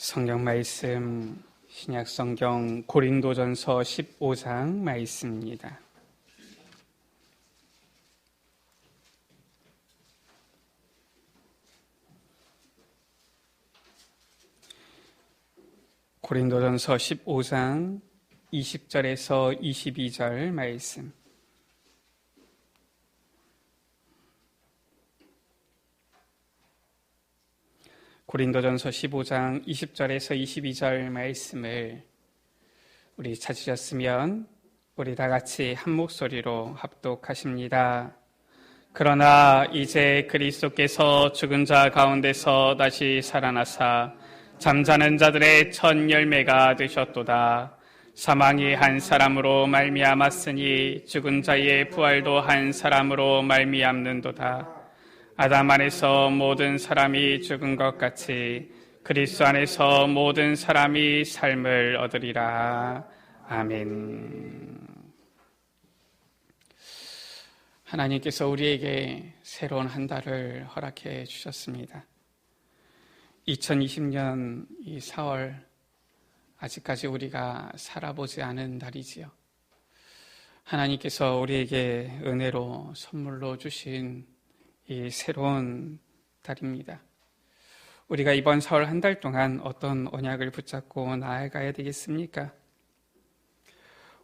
성경 말씀 신약 성경 고린도전서 15장 말씀입니다. 고린도전서 15장 20절에서 22절 말씀. 고린도전서 15장 20절에서 22절 말씀을 우리 찾으셨으면 우리 다 같이 한 목소리로 합독하십니다. 그러나 이제 그리스도께서 죽은 자 가운데서 다시 살아나사 잠자는 자들의 첫 열매가 되셨도다. 사망이 한 사람으로 말미암았으니 죽은 자의 부활도 한 사람으로 말미암는도다. 아담 안에서 모든 사람이 죽은 것 같이 그리스도 안에서 모든 사람이 삶을 얻으리라. 아멘. 하나님께서 우리에게 새로운 한 달을 허락해 주셨습니다. 2020년 이 4월, 아직까지 우리가 살아보지 않은 달이지요. 하나님께서 우리에게 은혜로 선물로 주신 이 새로운 달입니다. 우리가 이번 4월 한 달 동안 어떤 언약을 붙잡고 나아가야 되겠습니까?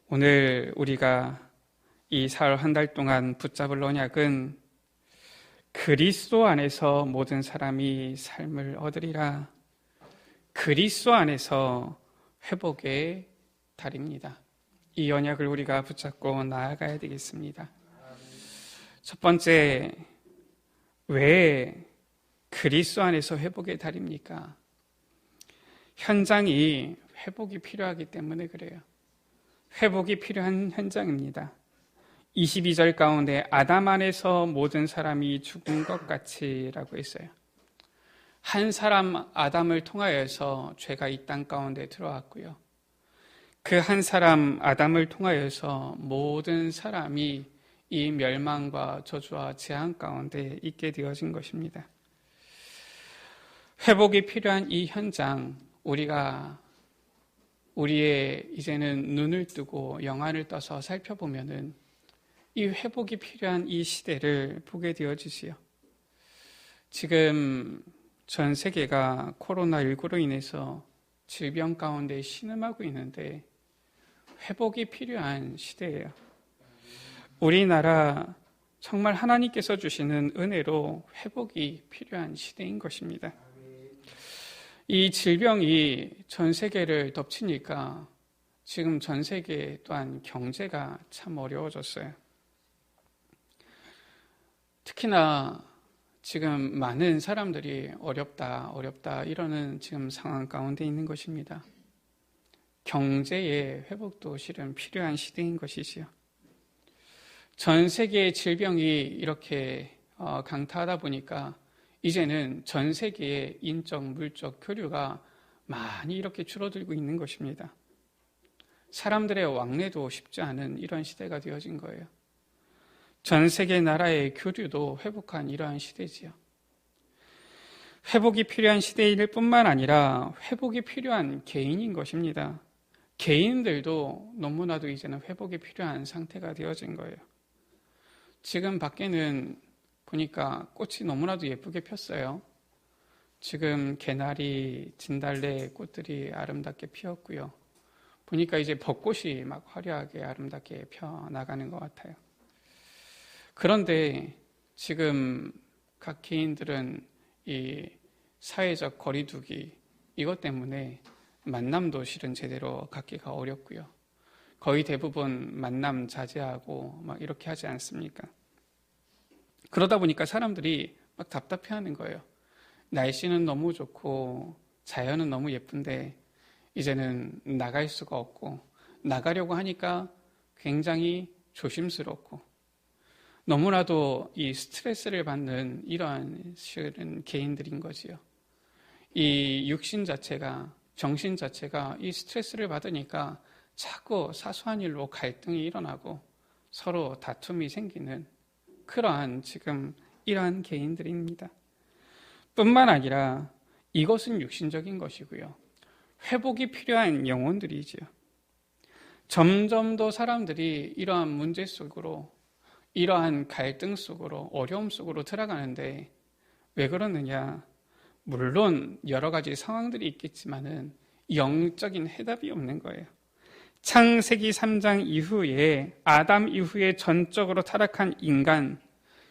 오늘 우리가 이 4월 한 달 동안 붙잡을 언약은 그리스도 안에서 모든 사람이 삶을 얻으리라. 그리스도 안에서 회복의 달입니다. 이 언약을 우리가 붙잡고 나아가야 되겠습니다. 첫 번째, 왜 그리스도 안에서 회복의 달입니까? 현장이 회복이 필요하기 때문에 그래요. 회복이 필요한 현장입니다. 22절 가운데 아담 안에서 모든 사람이 죽은 것 같이 라고 했어요. 한 사람 아담을 통하여서 죄가 이 땅 가운데 들어왔고요. 그 한 사람 아담을 통하여서 모든 사람이 이 멸망과 저주와 재앙 가운데 있게 되어진 것입니다. 회복이 필요한 이 현장, 우리의 이제는 눈을 뜨고 영안을 떠서 살펴보면은 이 회복이 필요한 이 시대를 보게 되어지지요. 지금 전 세계가 코로나19로 인해서 질병 가운데 신음하고 있는데 회복이 필요한 시대예요. 우리나라 정말 하나님께서 주시는 은혜로 회복이 필요한 시대인 것입니다. 이 질병이 전 세계를 덮치니까 지금 전 세계 또한 경제가 참 어려워졌어요. 특히나 지금 많은 사람들이 어렵다 이러는 지금 상황 가운데 있는 것입니다. 경제의 회복도 실은 필요한 시대인 것이지요. 전 세계의 질병이 이렇게 강타하다 보니까 이제는 전 세계의 인적, 물적 교류가 많이 이렇게 줄어들고 있는 것입니다. 사람들의 왕래도 쉽지 않은 이런 시대가 되어진 거예요. 전 세계 나라의 교류도 회복한 이러한 시대지요. 회복이 필요한 시대일 뿐만 아니라 회복이 필요한 개인인 것입니다. 개인들도 너무나도 이제는 회복이 필요한 상태가 되어진 거예요. 지금 밖에는 보니까 꽃이 너무나도 예쁘게 폈어요. 지금 개나리, 진달래 꽃들이 아름답게 피었고요. 보니까 이제 벚꽃이 막 화려하게 아름답게 펴나가는 것 같아요. 그런데 지금 각 개인들은 이 사회적 거리두기 이것 때문에 만남도 실은 제대로 갖기가 어렵고요. 거의 대부분 만남 자제하고 막 이렇게 하지 않습니까? 그러다 보니까 사람들이 막 답답해하는 거예요. 날씨는 너무 좋고 자연은 너무 예쁜데 이제는 나갈 수가 없고 나가려고 하니까 굉장히 조심스럽고 너무나도 이 스트레스를 받는 이러한 실은 개인들인 거지요. 이 육신 자체가, 정신 자체가 이 스트레스를 받으니까 자꾸 사소한 일로 갈등이 일어나고 서로 다툼이 생기는 그러한 지금 이러한 개인들입니다. 뿐만 아니라 이것은 육신적인 것이고요. 회복이 필요한 영혼들이지요. 점점 더 사람들이 이러한 문제 속으로, 이러한 갈등 속으로, 어려움 속으로 들어가는데 왜 그러느냐? 물론 여러 가지 상황들이 있겠지만은 영적인 해답이 없는 거예요. 창세기 3장 이후에, 아담 이후에 전적으로 타락한 인간,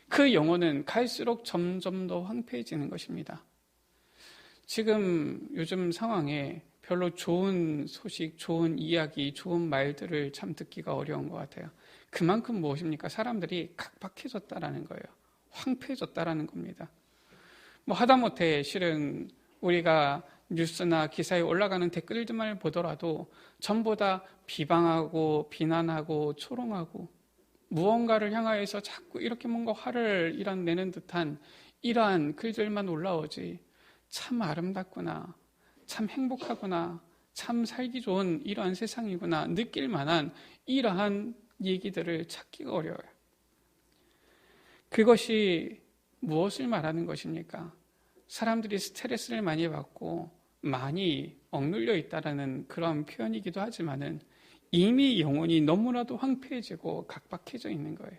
그 영혼은 갈수록 점점 더 황폐해지는 것입니다. 지금 요즘 상황에 별로 좋은 소식, 좋은 이야기, 좋은 말들을 참 듣기가 어려운 것 같아요. 그만큼 무엇입니까? 사람들이 각박해졌다라는 거예요. 황폐해졌다라는 겁니다. 하다못해 실은 우리가 뉴스나 기사에 올라가는 댓글들만 보더라도 전부 다 비방하고 비난하고 조롱하고 무언가를 향하여서 자꾸 이렇게 뭔가 화를 내는 듯한 이러한 글들만 올라오지, 참 아름답구나, 참 행복하구나, 참 살기 좋은 이러한 세상이구나 느낄 만한 이러한 얘기들을 찾기가 어려워요. 그것이 무엇을 말하는 것입니까? 사람들이 스트레스를 많이 받고 많이 억눌려 있다라는 그런 표현이기도 하지만은 이미 영혼이 너무나도 황폐해지고 각박해져 있는 거예요.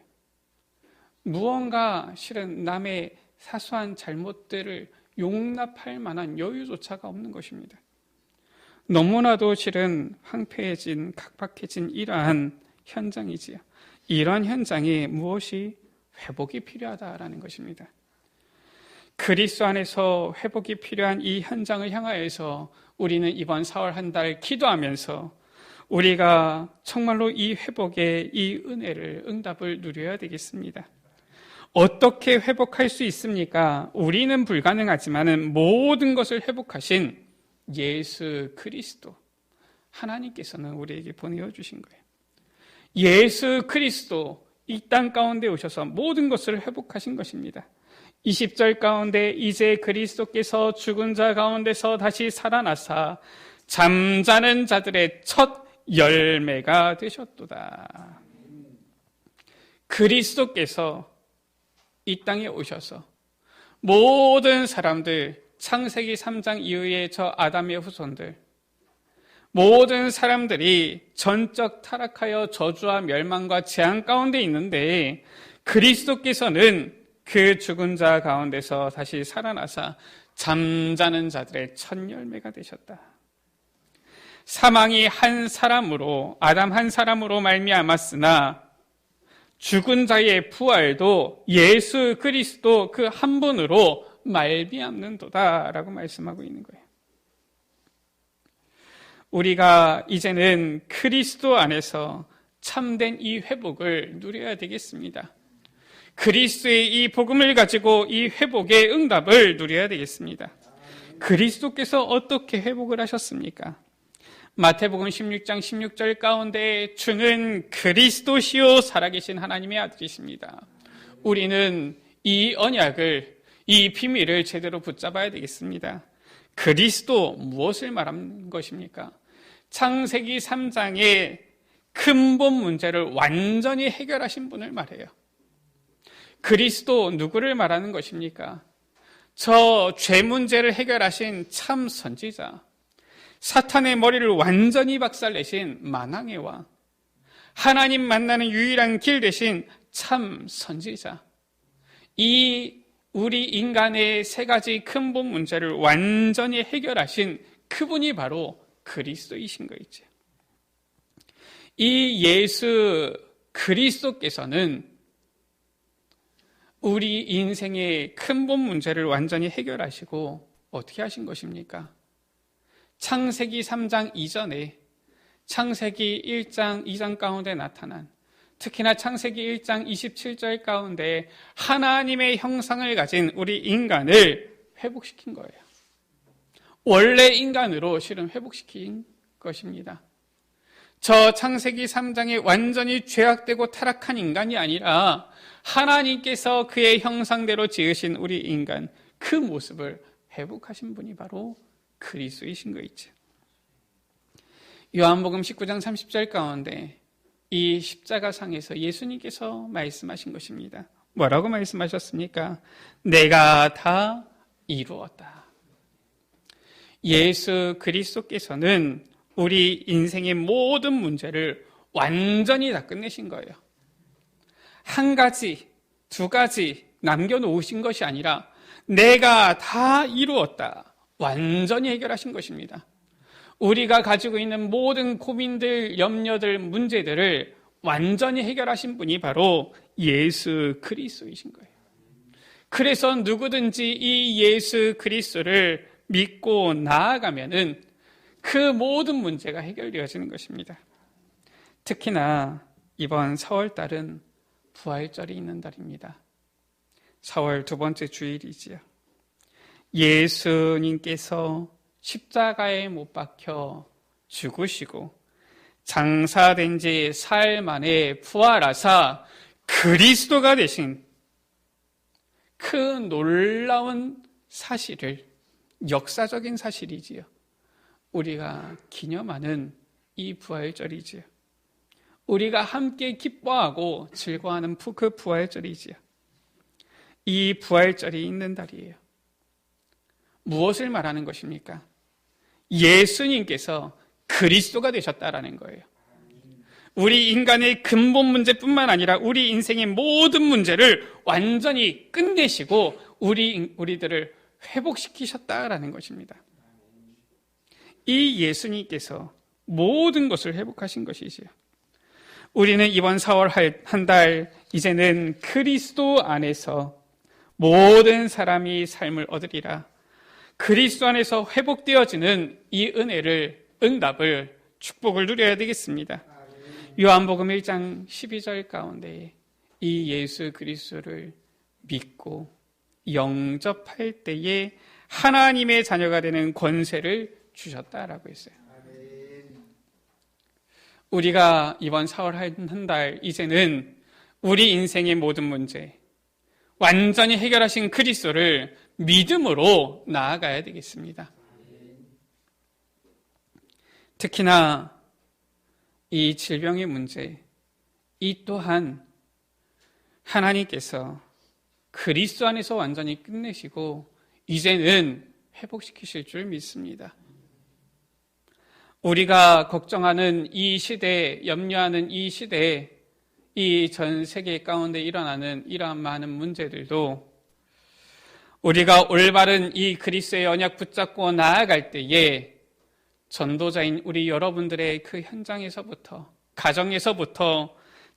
무언가 실은 남의 사소한 잘못들을 용납할 만한 여유조차가 없는 것입니다. 너무나도 실은 황폐해진, 각박해진 이러한 현장이지요. 이러한 현장에 무엇이 회복이 필요하다라는 것입니다. 그리스도 안에서 회복이 필요한 이 현장을 향하여서 우리는 이번 4월 한 달 기도하면서 우리가 정말로 이 회복의 이 은혜를, 응답을 누려야 되겠습니다. 어떻게 회복할 수 있습니까? 우리는 불가능하지만은 모든 것을 회복하신 예수 그리스도, 하나님께서는 우리에게 보내주신 거예요. 예수 그리스도 이 땅 가운데 오셔서 모든 것을 회복하신 것입니다. 20절 가운데 이제 그리스도께서 죽은 자 가운데서 다시 살아나사 잠자는 자들의 첫 열매가 되셨도다. 그리스도께서 이 땅에 오셔서 모든 사람들, 창세기 3장 이후에 저 아담의 후손들, 모든 사람들이 전적 타락하여 저주와 멸망과 재앙 가운데 있는데 그리스도께서는 그 죽은 자 가운데서 다시 살아나사 잠자는 자들의 첫 열매가 되셨다. 사망이 한 사람으로, 아담 한 사람으로 말미암았으나 죽은 자의 부활도 예수 그리스도 그 한 분으로 말미암는도다라고 말씀하고 있는 거예요. 우리가 이제는 그리스도 안에서 참된 이 회복을 누려야 되겠습니다. 그리스도의 이 복음을 가지고 이 회복의 응답을 누려야 되겠습니다. 그리스도께서 어떻게 회복을 하셨습니까? 마태복음 16장 16절 가운데 주는 그리스도시요 살아계신 하나님의 아들이십니다. 우리는 이 언약을, 이 비밀을 제대로 붙잡아야 되겠습니다. 그리스도 무엇을 말하는 것입니까? 창세기 3장의 근본 문제를 완전히 해결하신 분을 말해요. 그리스도 누구를 말하는 것입니까? 저 죄 문제를 해결하신 참 선지자, 사탄의 머리를 완전히 박살내신 만왕의 왕, 하나님 만나는 유일한 길 되신 참 선지자, 이 우리 인간의 세 가지 근본 문제를 완전히 해결하신 그분이 바로 그리스도이신 거있죠. 이 예수 그리스도께서는 우리 인생의 근본 문제를 완전히 해결하시고 어떻게 하신 것입니까? 창세기 3장 이전에 창세기 1장, 2장 가운데 나타난, 특히나 창세기 1장 27절 가운데 하나님의 형상을 가진 우리 인간을 회복시킨 거예요. 원래 인간으로 실은 회복시킨 것입니다. 저 창세기 3장에 완전히 죄악되고 타락한 인간이 아니라 하나님께서 그의 형상대로 지으신 우리 인간, 그 모습을 회복하신 분이 바로 그리스도이신 거 있죠. 요한복음 19장 30절 가운데 이 십자가상에서 예수님께서 말씀하신 것입니다. 뭐라고 말씀하셨습니까? 내가 다 이루었다. 예수 그리스도께서는 우리 인생의 모든 문제를 완전히 다 끝내신 거예요. 한 가지, 두 가지 남겨놓으신 것이 아니라 내가 다 이루었다. 완전히 해결하신 것입니다. 우리가 가지고 있는 모든 고민들, 염려들, 문제들을 완전히 해결하신 분이 바로 예수 그리스도이신 거예요. 그래서 누구든지 이 예수 그리스도를 믿고 나아가면은 그 모든 문제가 해결되어지는 것입니다. 특히나 이번 4월 달은 부활절이 있는 달입니다. 4월 두 번째 주일이지요. 예수님께서 십자가에 못 박혀 죽으시고 장사된 지 사흘 만에 부활하사 그리스도가 되신 그 놀라운 사실을, 역사적인 사실이지요, 우리가 기념하는 이 부활절이지요. 우리가 함께 기뻐하고 즐거워하는 그 부활절이지요. 이 부활절이 있는 달이에요. 무엇을 말하는 것입니까? 예수님께서 그리스도가 되셨다라는 거예요. 우리 인간의 근본 문제뿐만 아니라 우리 인생의 모든 문제를 완전히 끝내시고 우리들을 회복시키셨다라는 것입니다. 이 예수님께서 모든 것을 회복하신 것이지요. 우리는 이번 4월 한 달 이제는 그리스도 안에서 모든 사람이 삶을 얻으리라. 그리스도 안에서 회복되어지는 이 은혜를, 응답을, 축복을 누려야 되겠습니다. 요한복음 1장 12절 가운데 이 예수 그리스도를 믿고 영접할 때에 하나님의 자녀가 되는 권세를 주셨다라고 했어요. 우리가 이번 4월 한 달 이제는 우리 인생의 모든 문제 완전히 해결하신 그리스도를 믿음으로 나아가야 되겠습니다. 특히나 이 질병의 문제, 이 또한 하나님께서 그리스도 안에서 완전히 끝내시고 이제는 회복시키실 줄 믿습니다. 우리가 걱정하는 이 시대, 염려하는 이 시대에 이 전 세계 가운데 일어나는 이러한 많은 문제들도 우리가 올바른 이 그리스도의 언약 붙잡고 나아갈 때에 전도자인 우리 여러분들의 그 현장에서부터, 가정에서부터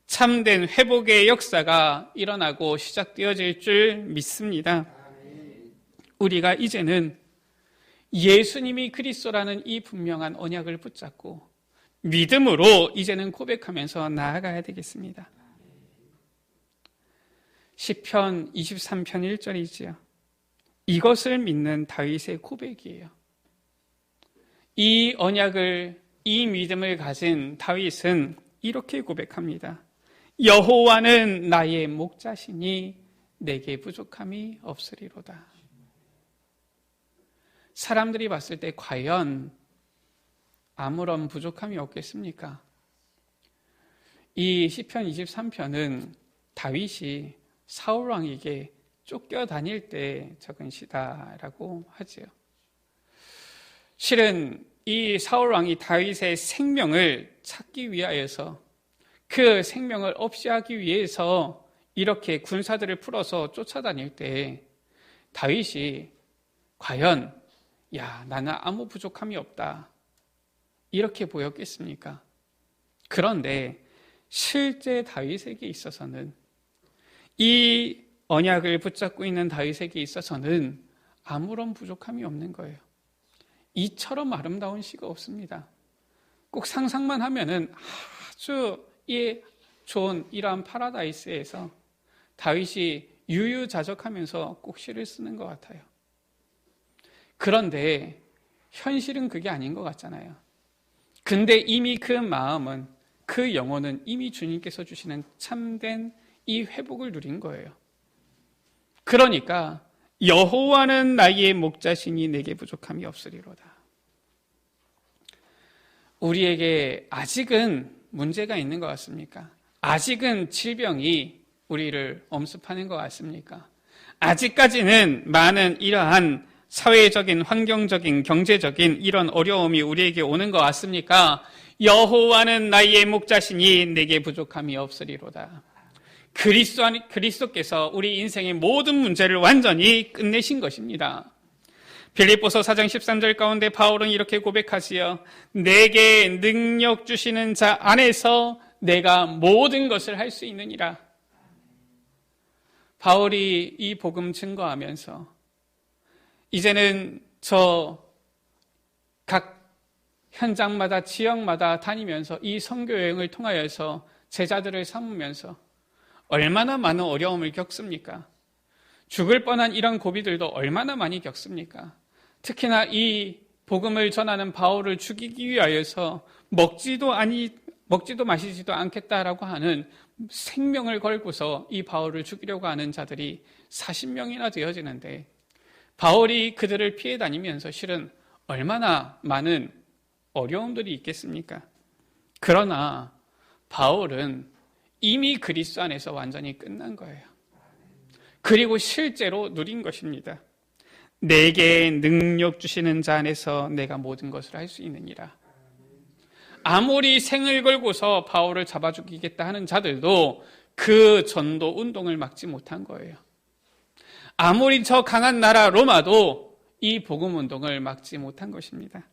참된 회복의 역사가 일어나고 시작되어질 줄 믿습니다. 우리가 이제는 예수님이 그리스도라는 이 분명한 언약을 붙잡고 믿음으로 이제는 고백하면서 나아가야 되겠습니다. 시편 23편 1절이지요. 이것을 믿는 다윗의 고백이에요. 이 언약을, 이 믿음을 가진 다윗은 이렇게 고백합니다. 여호와는 나의 목자시니 내게 부족함이 없으리로다. 사람들이 봤을 때 과연 아무런 부족함이 없겠습니까? 이 시편 23편은 다윗이 사울 왕에게 쫓겨다닐 때 적은 시다라고 하지요. 실은 이 사울 왕이 다윗의 생명을 찾기 위하여서, 그 생명을 없이 하기 위해서 이렇게 군사들을 풀어서 쫓아다닐 때 다윗이 과연 나는 아무 부족함이 없다 이렇게 보였겠습니까? 그런데 실제 다윗에게 있어서는, 이 언약을 붙잡고 있는 다윗에게 있어서는 아무런 부족함이 없는 거예요. 이처럼 아름다운 시가 없습니다. 꼭 상상만 하면은 아주 좋은 이러한 파라다이스에서 다윗이 유유자적하면서 꼭 시를 쓰는 것 같아요. 그런데 현실은 그게 아닌 것 같잖아요. 근데 이미 그 마음은, 그 영혼은 이미 주님께서 주시는 참된 이 회복을 누린 거예요. 그러니까 여호와는 나의 목자시니 내게 부족함이 없으리로다. 우리에게 아직은 문제가 있는 것 같습니까? 아직은 질병이 우리를 엄습하는 것 같습니까? 아직까지는 많은 이러한 사회적인, 환경적인, 경제적인 이런 어려움이 우리에게 오는 것 같습니까? 여호와는 나의 목자시니 내게 부족함이 없으리로다. 그리스도께서 우리 인생의 모든 문제를 완전히 끝내신 것입니다. 빌립보서 4장 13절 가운데 바울은 이렇게 고백하지요. 내게 능력 주시는 자 안에서 내가 모든 것을 할 수 있느니라. 바울이 이 복음 증거하면서 이제는 저 각 현장마다 지역마다 다니면서 이 선교 여행을 통하여서 제자들을 삼으면서 얼마나 많은 어려움을 겪습니까? 죽을 뻔한 이런 고비들도 얼마나 많이 겪습니까? 특히나 이 복음을 전하는 바울을 죽이기 위하여서 먹지도 마시지도 않겠다라고 하는 생명을 걸고서 이 바울을 죽이려고 하는 자들이 40명이나 되어지는데 바울이 그들을 피해 다니면서 실은 얼마나 많은 어려움들이 있겠습니까? 그러나 바울은 이미 그리스도 안에서 완전히 끝난 거예요. 그리고 실제로 누린 것입니다. 내게 능력 주시는 자 안에서 내가 모든 것을 할 수 있느니라. 아무리 생을 걸고서 바울을 잡아 죽이겠다 하는 자들도 그 전도 운동을 막지 못한 거예요. 아무리 저 강한 나라 로마도 이 복음 운동을 막지 못한 것입니다.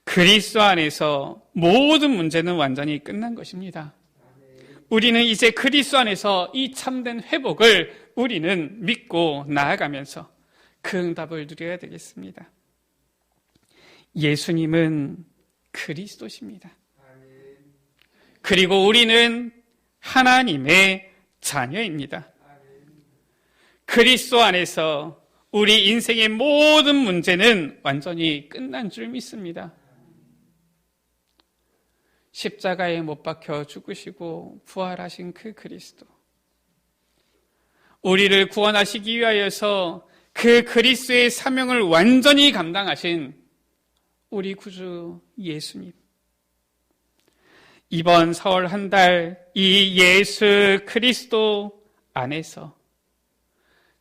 그리스도 안에서 모든 문제는 완전히 끝난 것입니다. 우리는 이제 그리스도 안에서 이 참된 회복을 우리는 믿고 나아가면서 그 응답을 누려야 되겠습니다. 예수님은 그리스도십니다. 그리고 우리는 하나님의 자녀입니다. 그리스도 안에서 우리 인생의 모든 문제는 완전히 끝난 줄 믿습니다. 십자가에 못 박혀 죽으시고 부활하신 그 그리스도, 우리를 구원하시기 위하여서 그 그리스도의 사명을 완전히 감당하신 우리 구주 예수님, 이번 4월 한 달 이 예수 그리스도 안에서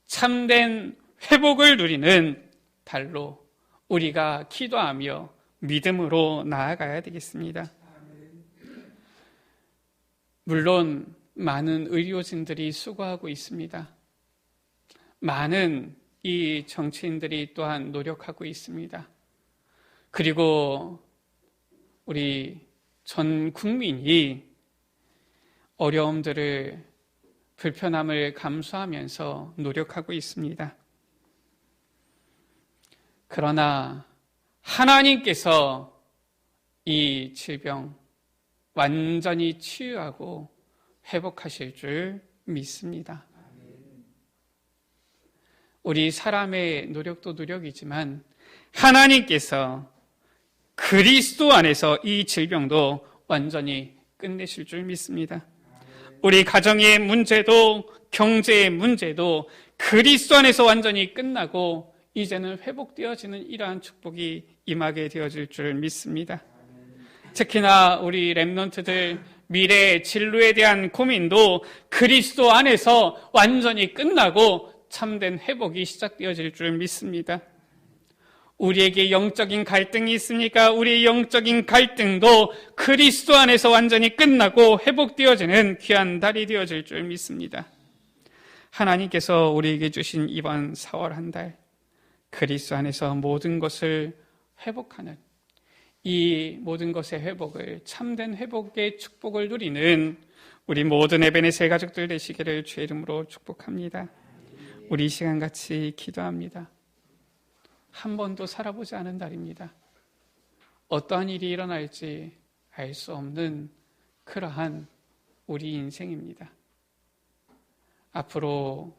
참된 회복을 누리는 달로 우리가 기도하며 믿음으로 나아가야 되겠습니다. 물론 많은 의료진들이 수고하고 있습니다. 많은 이 정치인들이 또한 노력하고 있습니다. 그리고 우리 전 국민이 어려움들을, 불편함을 감수하면서 노력하고 있습니다. 그러나 하나님께서 이 질병 완전히 치유하고 회복하실 줄 믿습니다. 우리 사람의 노력도 노력이지만 하나님께서 그리스도 안에서 이 질병도 완전히 끝내실 줄 믿습니다. 우리 가정의 문제도 경제의 문제도 그리스도 안에서 완전히 끝나고 이제는 회복되어지는 이러한 축복이 임하게 되어질 줄 믿습니다. 특히나 우리 렘넌트들 미래의 진로에 대한 고민도 그리스도 안에서 완전히 끝나고 참된 회복이 시작되어질 줄 믿습니다. 우리에게 영적인 갈등이 있으니까 우리의 영적인 갈등도 그리스도 안에서 완전히 끝나고 회복되어지는 귀한 달이 되어질 줄 믿습니다. 하나님께서 우리에게 주신 이번 4월 한 달, 그리스도 안에서 모든 것을 회복하는, 이 모든 것의 회복을, 참된 회복의 축복을 누리는 우리 모든 에베네셀 가족들 되시기를 주의 이름으로 축복합니다. 우리 이 시간 같이 기도합니다. 한 번도 살아보지 않은 달입니다. 어떠한 일이 일어날지 알 수 없는 그러한 우리 인생입니다. 앞으로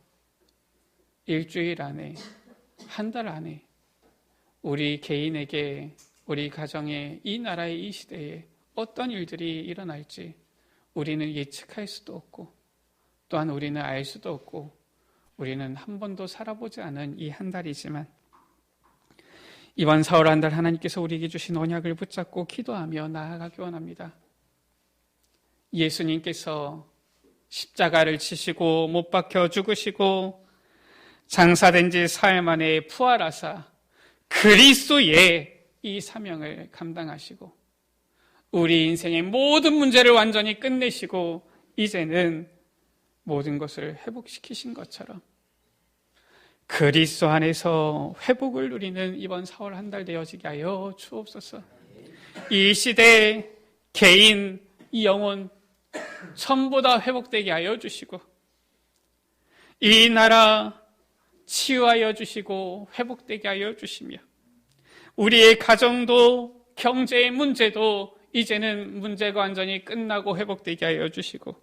일주일 안에, 한 달 안에 우리 개인에게, 우리 가정에, 이 나라의 이 시대에 어떤 일들이 일어날지 우리는 예측할 수도 없고 또한 우리는 알 수도 없고 우리는 한 번도 살아보지 않은 이 한 달이지만 이번 4월 한 달 하나님께서 우리에게 주신 언약을 붙잡고 기도하며 나아가기 원합니다. 예수님께서 십자가를 지시고 못 박혀 죽으시고 장사된 지 사흘 만에 부활하사 그리스도의 이 사명을 감당하시고 우리 인생의 모든 문제를 완전히 끝내시고 이제는 모든 것을 회복시키신 것처럼 그리스도 안에서 회복을 누리는 이번 4월 한 달 되어지게 하여 주옵소서. 이 시대에 개인, 이 영혼 전부 다 회복되게 하여 주시고 이 나라 치유하여 주시고 회복되게 하여 주시며 우리의 가정도 경제의 문제도 이제는 문제가 완전히 끝나고 회복되게 하여 주시고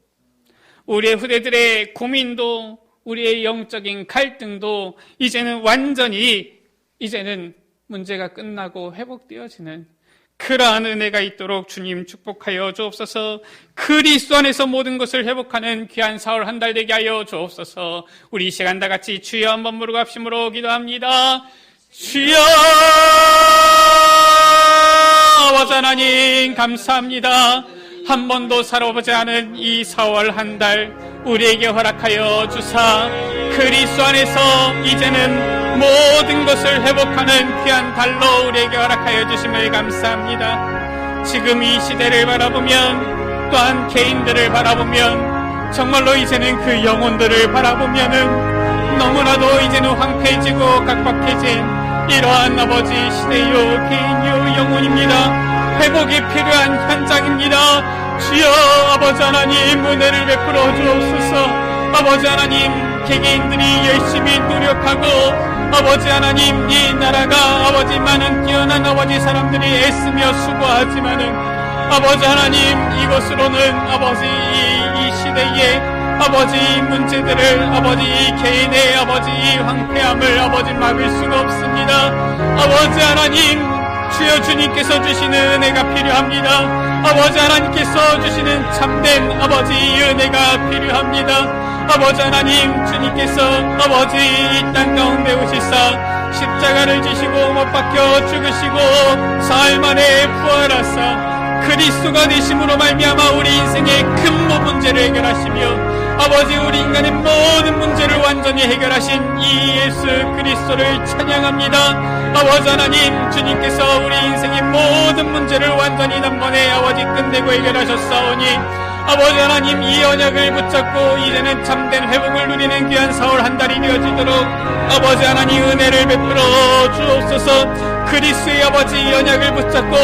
우리의 후대들의 고민도 우리의 영적인 갈등도 이제는 완전히 문제가 끝나고 회복되어지는 그러한 은혜가 있도록 주님 축복하여 주옵소서. 그리스도 안에서 모든 것을 회복하는 귀한 4월 한 달 되게 하여 주옵소서. 우리 이 시간 다 같이 주여 한번 부르고 합심으로 기도합니다. 주여 아버지 하나님 감사합니다. 한 번도 살아보지 않은 이 4월 한 달 우리에게 허락하여 주사 그리스도 안에서 이제는 모든 것을 회복하는 귀한 달로 우리에게 허락하여 주심을 감사합니다. 지금 이 시대를 바라보면 또한 개인들을 바라보면 정말로 이제는 그 영혼들을 바라보면은 너무나도 이제는 황폐해지고 각박해진 이러한 아버지 시대요 개인요 영혼입니다. 회복이 필요한 현장입니다. 주여 아버지 하나님 은혜를 베풀어 주옵소서. 아버지 하나님 개개인들이 열심히 노력하고 아버지 하나님 이 나라가 아버지 많은 뛰어난 아버지 사람들이 애쓰며 수고하지만은 아버지 하나님 이것으로는 아버지 이 시대에 아버지 문제들을 아버지 개인의 아버지 황폐함을 아버지 막을 수가 없습니다. 아버지 하나님 주여 주님께서 주시는 은혜가 필요합니다. 아버지 하나님께서 주시는 참된 아버지 은혜가 필요합니다. 아버지 하나님 주님께서 아버지 이 땅 가운데 오시사 십자가를 지시고 못 박혀 죽으시고 사흘 만에 부활하사 그리스도가 되심으로 말미암아 우리 인생의 근본 문제를 해결하시며 아버지 우리 인간의 모든 문제를 완전히 해결하신 이 예수 그리스도를 찬양합니다. 아버지 하나님 주님께서 우리 인생의 모든 문제를 완전히 단번에 아버지 끝내고 해결하셨사오니 아버지 하나님 이 언약을 붙잡고 이제는 참된 회복을 누리는 귀한 4월 한 달이 되어지도록 아버지 하나님 은혜를 베풀어 주옵소서. 그리스도의 아버지 언약을 붙잡고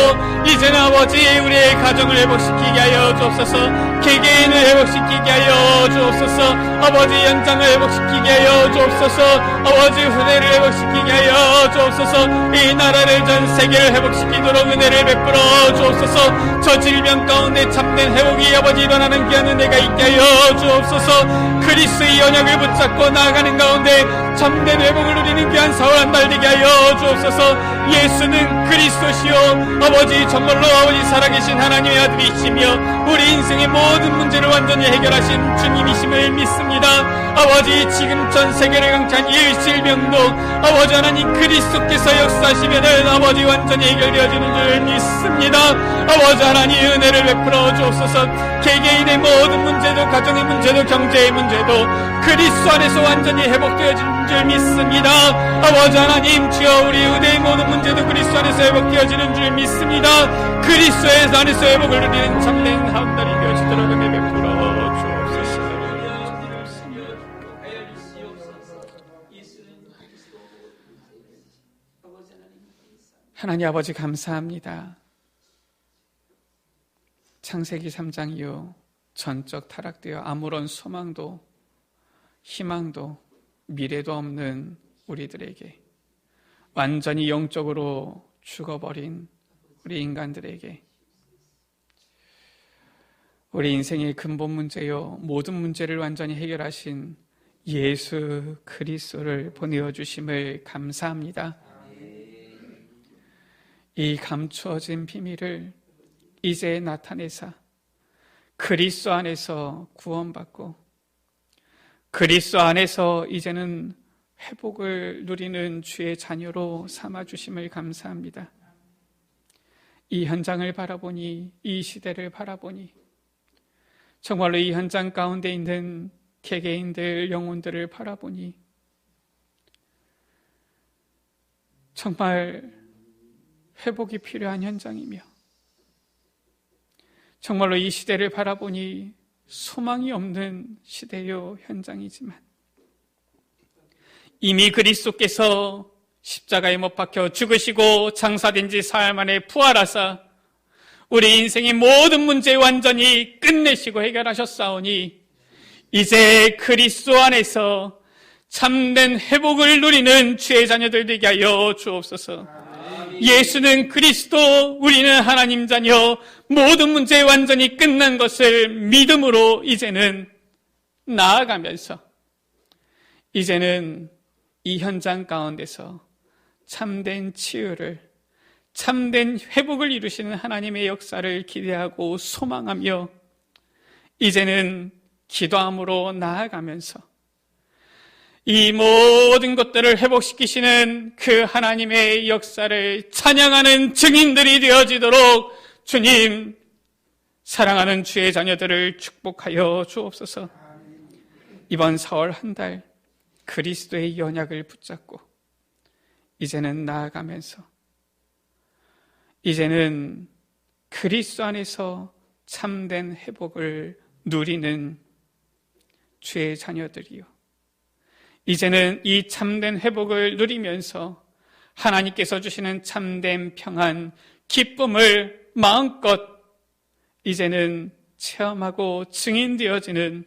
이제는 아버지 우리의 가정을 회복시키게 하여 주옵소서. 개개인을 회복시키게 하여 주옵소서. 아버지 현장을 회복시키게 하여 주옵소서. 아버지 후대를 회복시키게 하여 주옵소서. 이 나라를 전 세계를 회복시키도록 은혜를 베풀어 주옵소서. 저 질병 가운데 참된 회복이 아버지 일어나는 귀한 은혜가 있게 하여 주옵소서. 그리스도의 언약을 붙잡고 나아가는 가운데 참된 회복을 누리는 귀한 4월 한 달 되게 하여 주옵소서. 예수는 그리스도시요 아버지 정말로 아버지 살아계신 하나님의 아들이시며 우리 인생의 모든 문제를 완전히 해결하신 주님이심을 믿습니다. 아버지 지금 전 세계를 강타한 이 질병도 아버지 하나님 그리스도께서 역사하시면은 아버지 완전히 해결되어지는 줄 믿습니다. 아버지 하나님 은혜를 베풀어 주옵소서. 개개인의 모든 문제도 가정의 문제도 경제의 문제도 그리스도 안에서 완전히 회복되어지는 줄 믿습니다. 아버지 하나님 주여 우리 의대의 모든 문제도 그리스도 안에서 회복되어지는 줄 믿습니다. 그리스도 안에서 회복을 누리는 참된 한 달이 되어지도록 은혜 베풀어 주옵소서. 하나님 아버지 감사합니다. 창세기 3장 이후 전적 타락되어 아무런 소망도 희망도 미래도 없는 우리들에게 완전히 영적으로 죽어버린 우리 인간들에게 우리 인생의 근본 문제요 모든 문제를 완전히 해결하신 예수 그리스도를 보내어 주심을 감사합니다. 이 감추어진 비밀을 이제 나타내사 그리스도 안에서 구원받고 그리스도 안에서 이제는 회복을 누리는 주의 자녀로 삼아주심을 감사합니다. 이 현장을 바라보니 이 시대를 바라보니 정말로 이 현장 가운데 있는 개개인들 영혼들을 바라보니 정말 회복이 필요한 현장이며 정말로 이 시대를 바라보니 소망이 없는 시대요 현장이지만 이미 그리스도께서 십자가에 못 박혀 죽으시고 장사된 지 사흘 만에 부활하사 우리 인생의 모든 문제 완전히 끝내시고 해결하셨사오니 이제 그리스도 안에서 참된 회복을 누리는 주의 자녀들 되게 하여 주옵소서. 예수는 그리스도, 우리는 하나님 자녀, 모든 문제 완전히 끝난 것을 믿음으로 이제는 나아가면서 이제는 이 현장 가운데서 참된 치유를, 참된 회복을 이루시는 하나님의 역사를 기대하고 소망하며 이제는 기도함으로 나아가면서 이 모든 것들을 회복시키시는 그 하나님의 역사를 찬양하는 증인들이 되어지도록 주님, 사랑하는 주의 자녀들을 축복하여 주옵소서. 이번 4월 한 달 그리스도의 연약을 붙잡고 이제는 나아가면서 이제는 그리스도 안에서 참된 회복을 누리는 주의 자녀들이요, 이제는 이 참된 회복을 누리면서 하나님께서 주시는 참된 평안, 기쁨을 마음껏 이제는 체험하고 증인되어지는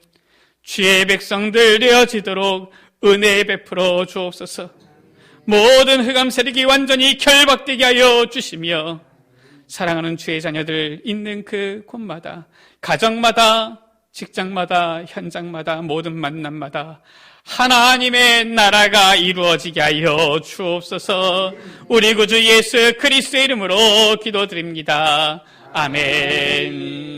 주의 백성들 되어지도록 은혜 베풀어 주옵소서. 모든 흑암 세력이 완전히 결박되게 하여 주시며 사랑하는 주의 자녀들 있는 그 곳마다, 가정마다, 직장마다, 현장마다, 모든 만남마다 하나님의 나라가 이루어지게 하여 주옵소서. 우리 구주 예수 그리스도의 이름으로 기도드립니다. 아멘.